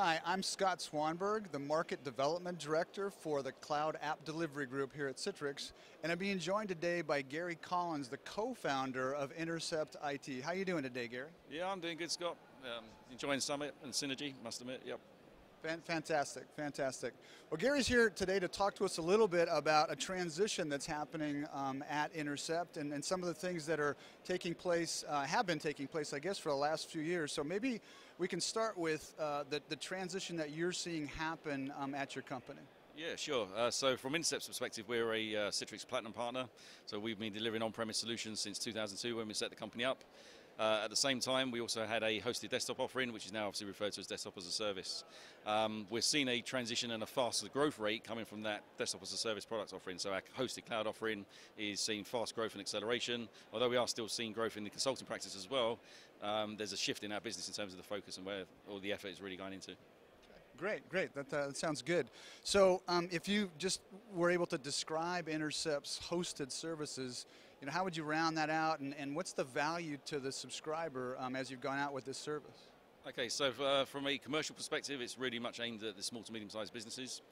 Hi, I'm Scott Swanberg, the Market Development Director for the Cloud App Delivery Group here at Citrix, and I'm being joined today by Gary Collins, the co-founder of Intercept IT. How are you doing today, Gary? Yeah, I'm doing good, Scott. Enjoying Summit and Synergy, must admit, yep. Fantastic, fantastic. Well, Gary's here today to talk to us a little bit about a transition that's happening at Intercept and some of the things that are taking place, have been taking place, I guess, for the last few years. So maybe we can start with the transition that you're seeing happen at your company. Yeah, sure. So from Intercept's perspective, we're a Citrix Platinum partner. So we've been delivering on-premise solutions since 2002 when we set the company up. At the same time, we also had a hosted desktop offering, which is now obviously referred to as desktop as a service. We're seeing a transition and a faster growth rate coming from that desktop as a service product offering. So our hosted cloud offering is seeing fast growth and acceleration. Although we are still seeing growth in the consulting practice as well, there's a shift in our business in terms of the focus and where all the effort is really going into. Great, great. That sounds good. So if you just were able to describe Intercept's hosted services, how would you round that out, and what's the value to the subscriber as you've gone out with this service? Okay, so from a commercial perspective, it's really much aimed at the small to medium-sized businesses.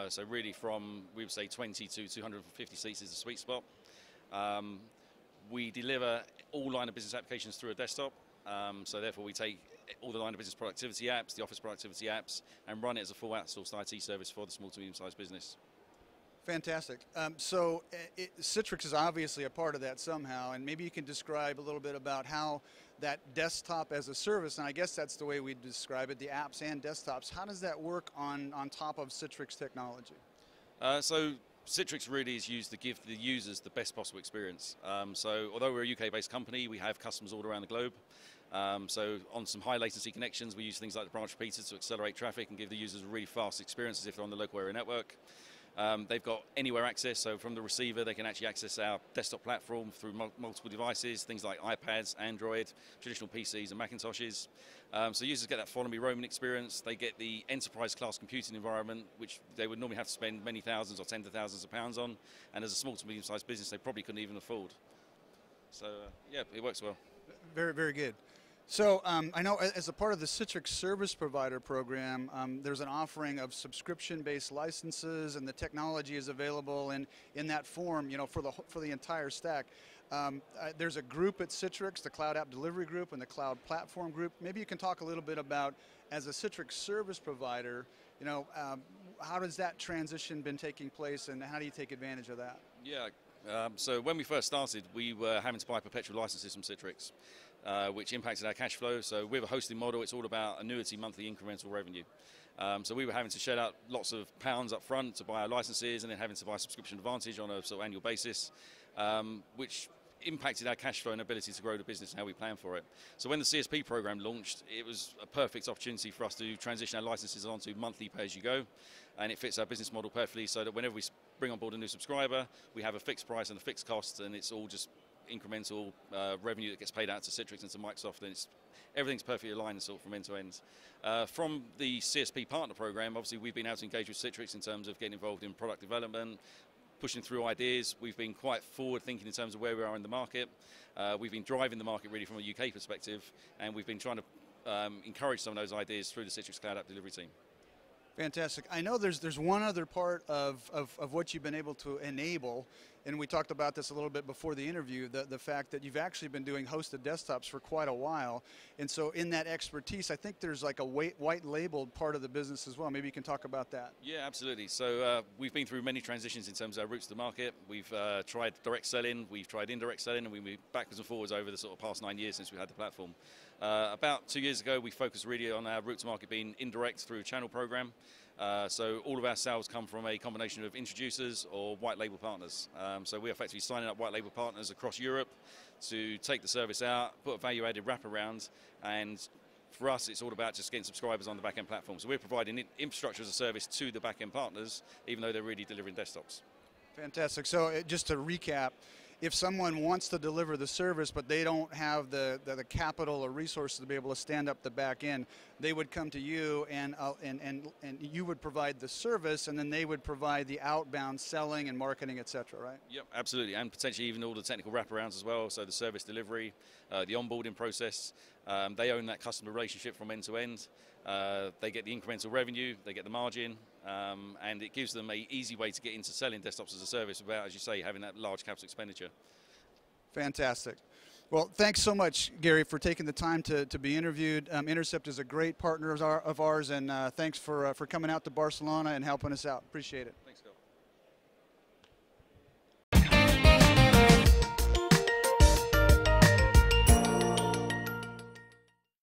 So really from, we would say, 20 to 250 seats is the sweet spot. We deliver all line of business applications through a desktop. So therefore we take all the line of business productivity apps, the office productivity apps, and run it as a full outsourced IT service for the small to medium-sized business. Fantastic. So Citrix is obviously a part of that somehow, and maybe you can describe a little bit about how that desktop as a service, and I guess that's the way we describe it, the apps and desktops, how does that work on top of Citrix technology? So Citrix really is used to give the users the best possible experience. So although we're a UK-based company, we have customers all around the globe. So on some high latency connections, we use things like the branch repeaters to accelerate traffic and give the users a really fast experience as if they're on the local area network. They've got anywhere access, so from the receiver they can actually access our desktop platform through multiple devices, things like iPads, Android, traditional PCs and Macintoshes. So users get that follow me roaming experience. They get the enterprise class computing environment, which they would normally have to spend many thousands or tens of thousands of pounds on, and as a small to medium sized business they probably couldn't even afford. So yeah, it works well. Very, very good. So I know as a part of the Citrix Service Provider Program, there's an offering of subscription-based licenses, and the technology is available in that form, for the entire stack. There's a group at Citrix, the Cloud App Delivery Group and the Cloud Platform Group. Maybe you can talk a little bit about, as a Citrix Service Provider, how does that transition been taking place, and how do you take advantage of that? Yeah. So when we first started, we were having to buy perpetual licenses from Citrix, which impacted our cash flow. So with a hosting model, it's all about annuity monthly incremental revenue. So we were having to shell out lots of pounds up front to buy our licenses, and then having to buy Subscription Advantage on a sort of annual basis, which impacted our cash flow and ability to grow the business and how we plan for it. So when the CSP program launched, it was a perfect opportunity for us to transition our licenses onto monthly pay-as-you-go, and it fits our business model perfectly so that whenever we bring on board a new subscriber, we have a fixed price and a fixed cost, and it's all just incremental revenue that gets paid out to Citrix and to Microsoft, and everything's perfectly aligned sort of from end to end. From the CSP partner program, obviously we've been able to engage with Citrix in terms of getting involved in product development, pushing through ideas. We've been quite forward thinking in terms of where we are in the market. We've been driving the market really from a UK perspective, and we've been trying to encourage some of those ideas through the Citrix Cloud App Delivery team. Fantastic. I know there's one other part of what you've been able to enable, and we talked about this a little bit before the interview, the fact that you've actually been doing hosted desktops for quite a while, and so in that expertise, I think there's like a white labeled part of the business as well. Maybe you can talk about that. Yeah, absolutely. So we've been through many transitions in terms of our routes to the market. We've tried direct selling, we've tried indirect selling, and we moved backwards and forwards over the sort of past 9 years since we had the platform. About 2 years ago, we focused really on our route to market being indirect through a channel program. So all of our sales come from a combination of introducers or white label partners. So we're effectively signing up white label partners across Europe to take the service out, put a value added wraparound, and for us it's all about just getting subscribers on the back end platform. So we're providing infrastructure as a service to the back end partners, even though they're really delivering desktops. Fantastic. So just to recap, if someone wants to deliver the service but they don't have the capital or resources to be able to stand up the back end, they would come to you and you would provide the service, and then they would provide the outbound selling and marketing, etc. Right? Yep, absolutely, and potentially even all the technical wraparounds as well. So the service delivery, the onboarding process. They own that customer relationship from end to end. They get the incremental revenue, they get the margin, and it gives them an easy way to get into selling desktops as a service without, as you say, having that large capital expenditure. Fantastic. Well, thanks so much, Gary, for taking the time to be interviewed. Intercept is a great partner of ours, and thanks for coming out to Barcelona and helping us out. Appreciate it. Thanks.